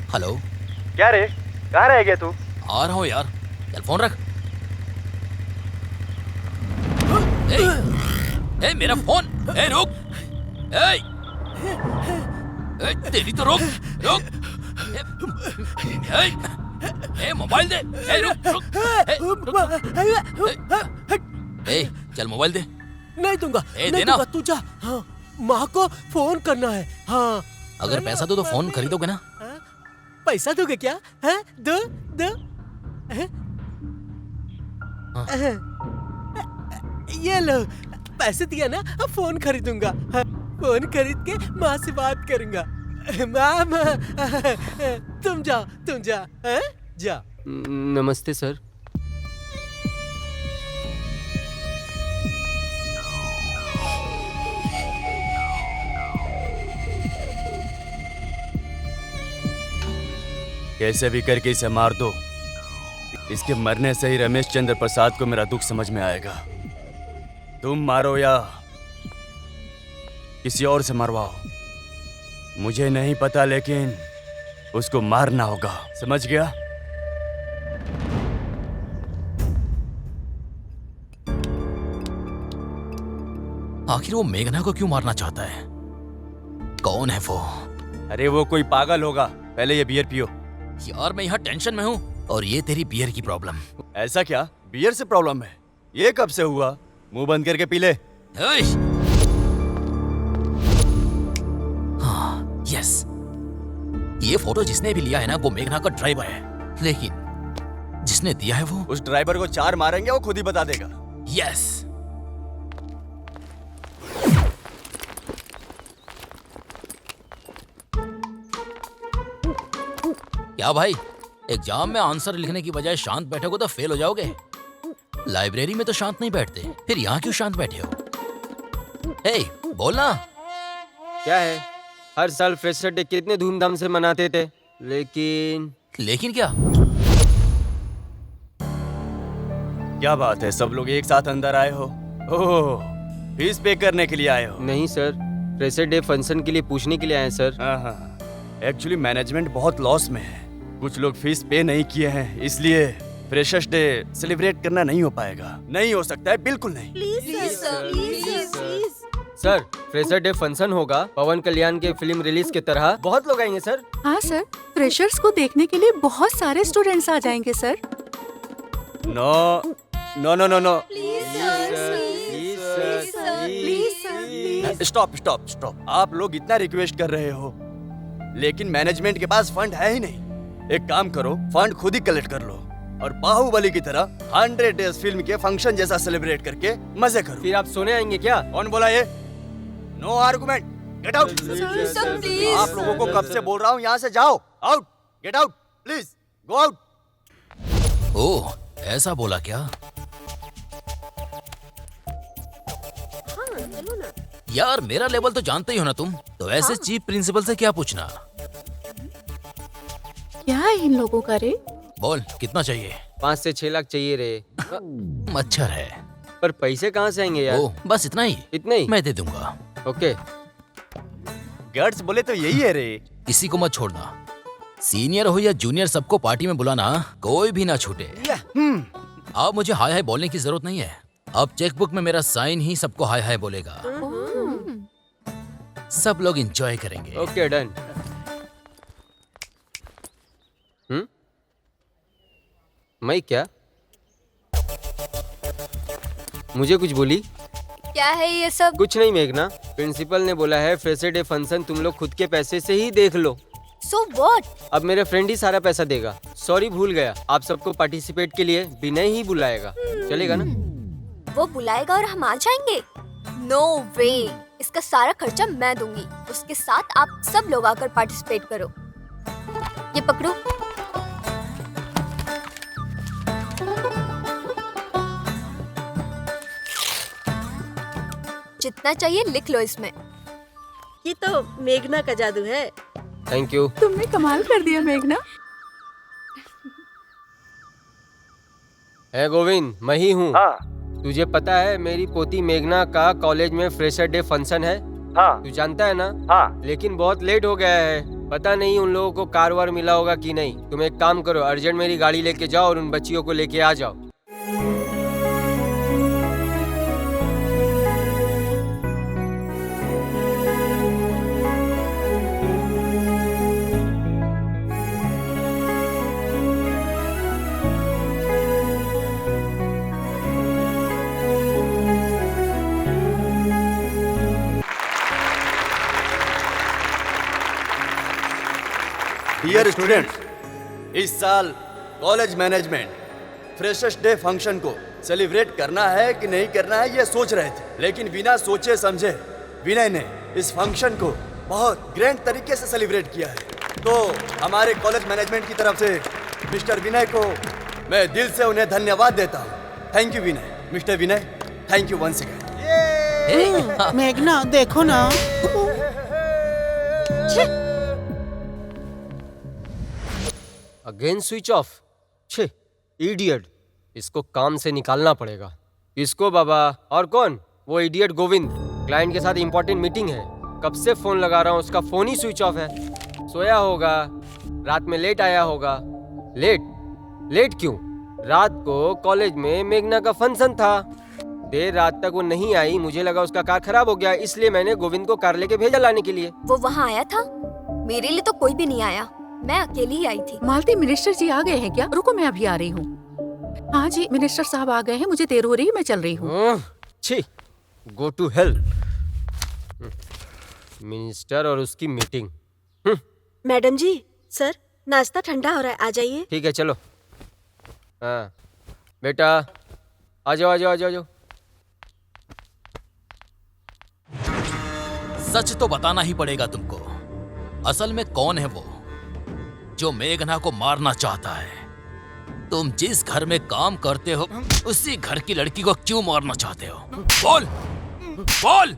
Hello. क्या रे, कहाँ रह गया तू? आ रहा हूँ यार, चल फोन रख। ए, मेरा फोन। ए, रुक। ए, तेरी तो रुक रुक। ए, मोबाइल दे। ए, रुक रुक। ए, चल मोबाइल दे। नहीं दूंगा, ए, नहीं देना। दूंगा, तू जा। हाँ, माँ को फोन करना है। हाँ, अगर पैसा दो तो फोन खरीदोगे ना? पैसा दोगे क्या? है? दो दो। हैं? ये लो, पैसे दिया ना, अब फोन खरीदूंगा। हाँ, फोन खरीद के माँ से बात करूंगा। माँ, तुम जा, हैं? जा। नमस्ते सर। कैसे भी करके इसे मार दो। इसके मरने से ही रमेश चंद्र प्रसाद को मेरा दुख समझ में आएगा। तुम मारो या किसी और से मरवाओ, मुझे नहीं पता, लेकिन उसको मारना होगा, समझ गया? आखिर वो मेघना को क्यों मारना चाहता है? कौन है वो? अरे वो कोई पागल होगा। पहले ये बियर पियो। यार मैं यहाँ टेंशन में हूँ और ये तेरी बियर की प्रॉब्लम। ऐसा क्या? बियर से प्रॉब्लम है? ये कब से हुआ? मुंह बंद करके पी ले। हाँ, यस। ये फोटो जिसने भी लिया है ना, वो मेघना का ड्राइवर है, लेकिन जिसने दिया है वो उस ड्राइवर को 4 मारेंगे, वो खुद ही बता देगा। यस। क्या भाई, एग्जाम में आंसर लिखने की बजाय शांत बैठोगे तो फेल हो जाओगे। लाइब्रेरी में तो शांत नहीं बैठते, फिर यहाँ क्यों शांत बैठे हो? हे, बोलना। क्या है, हर साल फ्रेशर डे कितने धूमधाम से मनाते थे, लेकिन क्या? क्या बात है, सब लोग एक साथ अंदर आए हो? ओह, फीस पे करने के लिए आए हो? नहीं सर, फ्रेशर डे फंक्शन के लिए पूछने के लिए आए सर। हाँ, एक्चुअली मैनेजमेंट बहुत लॉस में है। कुछ लोग फीस पे नहीं किए हैं, इसलिए फ्रेशर्स डे सेलिब्रेट करना नहीं हो पाएगा। नहीं हो सकता है, बिल्कुल नहीं। सर, फ्रेशर डे फंक्शन होगा पवन कल्याण के फिल्म रिलीज की तरह, बहुत लोग आएंगे सर। हाँ सर, फ्रेशर्स को देखने के लिए बहुत सारे स्टूडेंट्स आ जाएंगे sir. No no no no no, stop. आप लोग इतना रिक्वेस्ट कर रहे हो, लेकिन मैनेजमेंट के पास फंड है ही नहीं। एक काम करो, फंड खुद ही कलेक्ट कर लो और बाहुबली की तरह 100 डेज फिल्म के फंक्शन जैसा सेलिब्रेट करके मजे करो। फिर आप सोने आएंगे क्या? कौन बोला ये? No argument, get out. आप लोगों को कब से बोल रहा हूँ, यहाँ से जाओ, out, get out, please go out. Oh, ऐसा बोला क्या? यार मेरा लेवल तो जानते ही हो ना तुम, तो ऐसे चीफ प्रिंसिपल से क्या पूछना? क्या है इन लोगों का रे? बोल, कितना चाहिए? 5 से 6 लाख चाहिए रे। मच्छर है। पर पैसे कहाँ से आएंगे यार? ओह, बस इतना ही? इतना ही? मैं दे दूंगा। ओके। गट्स बोले तो यही है रे। किसी को मत छोड़ना, सीनियर हो या जूनियर, सबको पार्टी में बुलाना, कोई भी ना छूटे। अब मुझे हाय हाय बोलने की जरूरत नहीं है। अब चेकबुक में मेरा साइन ही सबको हाय हाय बोलेगा। सब लोग एंजॉय करेंगे। Okay, done. मैं क्या? मुझे कुछ बोली? क्या है ये सब? कुछ नहीं मेघना, प्रिंसिपल ने बोला है फ्रेशर डे फंक्शन तुम लोग खुद के पैसे से ही देख लो। So what? अब मेरे फ्रेंड ही सारा पैसा देगा। सॉरी, भूल गया। आप सबको पार्टिसिपेट के लिए विनय ही बुलाएगा, चलेगा ना? वो बुलाएगा और हम आ जाएंगे? No way! इसका सारा खर्चा मैं दूंगी। उसके साथ आप सब लोग आकर पार्टिसिपेट करो। ये पकड़ो। जितना चाहिए लिख लो इसमें। ये तो मेघना का जादू है। Thank you. तुमने कमाल कर दिया मेघना। है गोविंद, मैं ही हूँ। हाँ तुझे पता है मेरी पोती मेघना का कॉलेज में फ्रेशर डे फंक्शन है? हाँ तू जानता है ना? हाँ। लेकिन बहुत लेट हो गया है। पता नहीं उन लोगों को कार वार मिला होगा कि नहीं। तुम एक काम करो, अर्जेंट मेरी गाड़ी लेके जाओ और उन बच्चियों को लेके आ जाओ। डियर स्टूडेंट्स, इस साल college management freshers day function को सेलिब्रेट करना है कि नहीं करना है ये सोच रहे थे, लेकिन बिना सोचे समझे विनय ने इस फंक्शन को बहुत ग्रैंड तरीके से सेलिब्रेट किया है। तो हमारे कॉलेज मैनेजमेंट की तरफ से मिस्टर विनय को मैं दिल से उन्हें धन्यवाद देता हूँ। Thank you Vinay. Mister Vinay, thank you once again. मेघना देखो ना। Again switch off. छे इडियट, इसको काम से निकालना पड़ेगा। किसको बाबा? और कौन? वो इडियट गोविंद। क्लाइंट के साथ इंपॉर्टेंट मीटिंग है, कब से फोन लगा रहा हूँ, उसका फोन ही स्विच ऑफ है। सोया होगा, रात में लेट आया होगा। लेट क्यों? रात को कॉलेज में मेघना का फंक्शन था, देर रात तक वो नहीं आई। मुझे लगा उसका कार खराब हो गया, इसलिए मैंने गोविंद को कार लेके भेजा लाने के लिए। वो वहाँ आया था? मेरे लिए तो कोई भी नहीं आया, मैं अकेली ही आई थी। मालती, मिनिस्टर जी आ गए हैं क्या? रुको, मैं अभी आ रही हूँ। हाँ जी, मिनिस्टर साहब आ गए हैं, मुझे देर हो रही है, मैं चल रही हूँ। छी, गो टू हेल। मिनिस्टर और उसकी मीटिंग। मैडम जी, सर नाश्ता ठंडा हो रहा है, आ जाइए। ठीक है चलो। हाँ बेटा, आ जाओ आ जाओ आ जाओ आ जाओ। सच तो बताना ही पड़ेगा तुमको। असल में कौन है वो जो मेघना को मारना चाहता है? तुम जिस घर में काम करते हो उसी घर की लड़की को क्यों मारना चाहते हो? बोल बोल।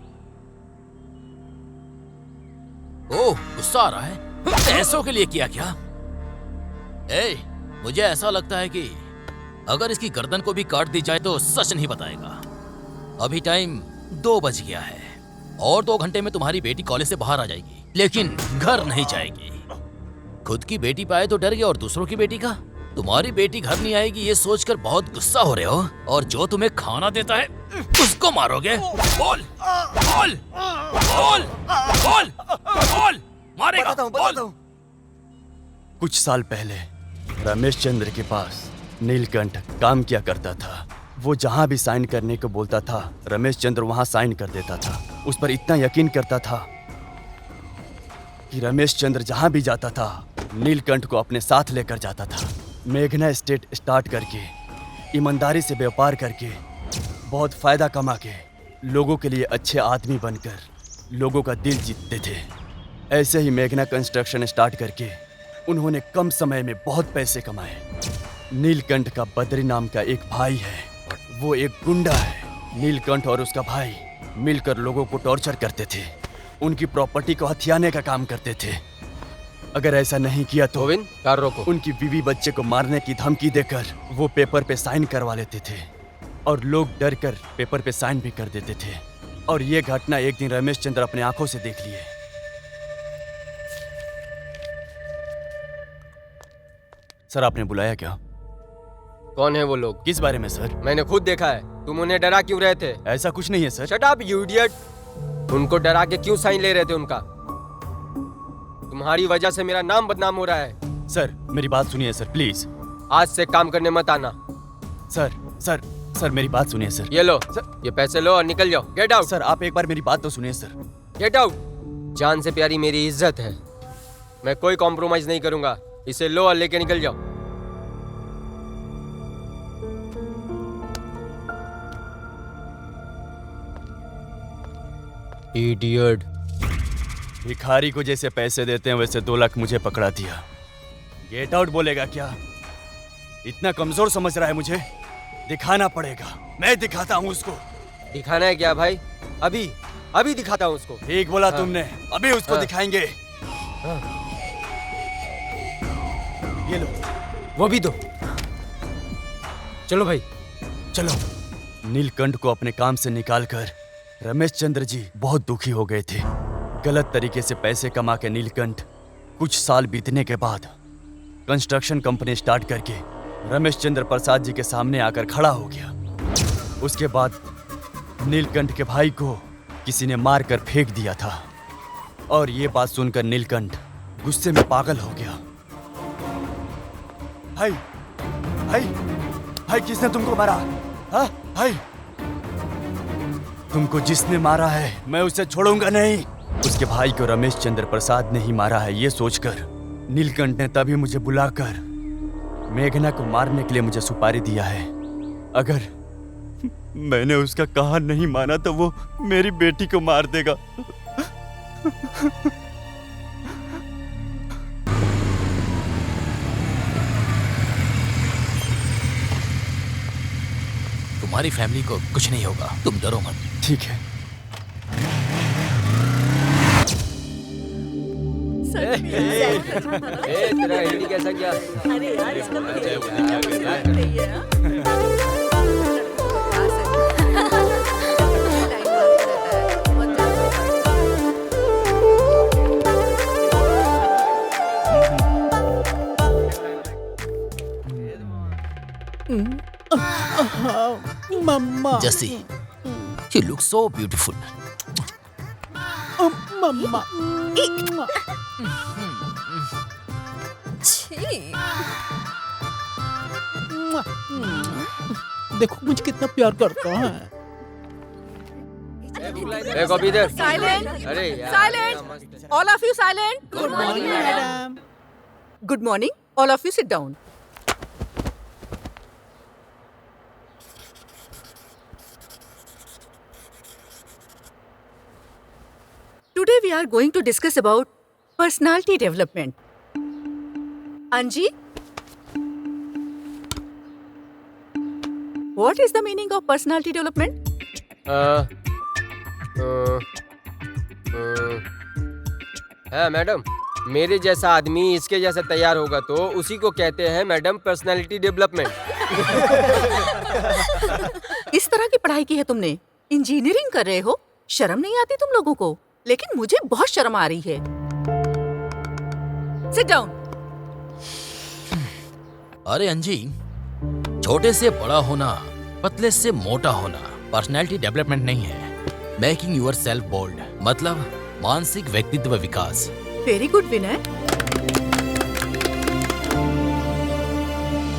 ओह, गुस्सा आ रहा है? पैसों के लिए किया क्या? मुझे ऐसा लगता है कि अगर इसकी गर्दन को भी काट दी जाए तो सच नहीं बताएगा। अभी टाइम 2 बज गया है और 2 घंटे में तुम्हारी बेटी कॉलेज से बाहर आ जाएगी, लेकिन घर नहीं जाएगी। खुद की बेटी पाए तो डर गया और दूसरों की बेटी का? तुम्हारी बेटी घर नहीं आएगी ये सोचकर बहुत गुस्सा हो रहे हो, और जो तुम्हें खाना देता है उसको मारोगे? बोल बोल बोल बोल बोल। मारेगा? बताता हूँ। कुछ साल पहले रमेश चंद्र के पास नीलकंठ काम किया करता था। वो जहाँ भी साइन करने को बोलता था रमेश चंद्र वहाँ साइन कर देता था। उस पर इतना यकीन करता था कि रमेश चंद्र जहाँ भी जाता था नीलकंठ को अपने साथ लेकर जाता था। मेघना स्टेट स्टार्ट करके ईमानदारी से व्यापार करके बहुत फायदा कमा के लोगों के लिए अच्छे आदमी बनकर लोगों का दिल जीतते थे। ऐसे ही मेघना कंस्ट्रक्शन स्टार्ट करके उन्होंने कम समय में बहुत पैसे कमाए। नीलकंठ का बद्री नाम का एक भाई है, वो एक गुंडा है। नीलकंठ और उसका भाई मिलकर लोगों को टॉर्चर करते थे, उनकी प्रॉपर्टी को हथियाने का काम करते थे। अगर ऐसा नहीं किया तो गोविंद, कार रोको। उनकी बीवी बच्चे को मारने की धमकी देकर वो पेपर पे साइन करवा लेते थे और लोग डर कर पेपर पे साइन भी कर देते थे। और ये घटना एक दिन रमेश चंद्र अपने आंखों से देख लिए। सर, आपने बुलाया क्या? कौन है वो लोग? किस बारे में सर? मैंने खुद देखा है। तुम उन्हें डरा क्यों रहे थे? ऐसा कुछ नहीं है sir. Shut up you idiot. उनको डरा के क्यों साइन ले रहे थे उनका? तुम्हारी वजह से मेरा नाम बदनाम हो रहा है। सर, मेरी बात सुनिए सर, प्लीज। आज से काम करने मत आना। सर सर सर मेरी बात सुनिए सर। ये लो सर, ये पैसे लो और निकल जाओ। Get out. सर आप एक बार मेरी बात तो सुनिए सर। Get out. जान से प्यारी मेरी इज्जत है, मैं कोई कॉम्प्रोमाइज नहीं करूंगा। इसे लो और लेके निकल जाओ। इडियट। भिखारी को जैसे पैसे देते हैं वैसे 2 लाख मुझे पकड़ा दिया। गेट आउट बोलेगा क्या? इतना कमजोर समझ रहा है मुझे? दिखाना पड़ेगा, मैं दिखाता हूँ उसको। दिखाना है क्या भाई? अभी अभी दिखाता हूँ उसको। ठीक बोला तुमने, अभी उसको दिखाएंगे। ये लो, वो भी दो। चलो भाई चलो। नीलकंठ को अपने काम से निकालकर रमेश चंद्र जी बहुत दुखी हो गए थे। गलत तरीके से पैसे कमा के नीलकंठ कुछ साल बीतने के बाद कंस्ट्रक्शन कंपनी स्टार्ट करके रमेश चंद्र प्रसाद जी के सामने आकर खड़ा हो गया। उसके बाद नीलकंठ के भाई को किसी ने मार कर फेंक दिया था और ये बात सुनकर नीलकंठ गुस्से में पागल हो गया। भाई भाई भाई किसने तुमको मारा? हाँ भाई, तुमको जिसने मारा है मैं उसे छोड़ूंगा नहीं। उसके भाई को रमेश चंद्र प्रसाद ने ही मारा है ये सोचकर नीलकंठ ने तभी मुझे बुलाकर मेघना को मारने के लिए मुझे सुपारी दिया है। अगर मैंने उसका कहा नहीं माना तो वो मेरी बेटी को मार देगा। तुम्हारी फैमिली को कुछ नहीं होगा, तुम डरो मत। ठीक है। तेरा हिंदी कैसा क्या? अरे यार इसका मम्मा जसी, you look so beautiful. मम्मा देखो मुझे कितना प्यार करता है। कॉपी इधर। Silent. अरे यार, Silent. All of you silent. Good morning madam. Good morning. All of you sit down. Today we are going to discuss about personality development. Anji, what is the meaning of personality development? हाँ madam, मेरे जैसा आदमी इसके जैसा तैयार होगा तो उसी को कहते हैं मैडम पर्सनालिटी डेवलपमेंट। इस तरह की पढ़ाई की है तुमने? इंजीनियरिंग कर रहे हो? शर्म नहीं आती तुम लोगों को? लेकिन मुझे बहुत शर्म आ रही है। Sit down. अरे अंजी, छोटे से बड़ा होना, पतले से मोटा होना पर्सनैलिटी डेवलपमेंट नहीं है। मेकिंग यूर सेल्फ बोल्ड मतलब मानसिक व्यक्तित्व विकास। वेरी गुड विनय।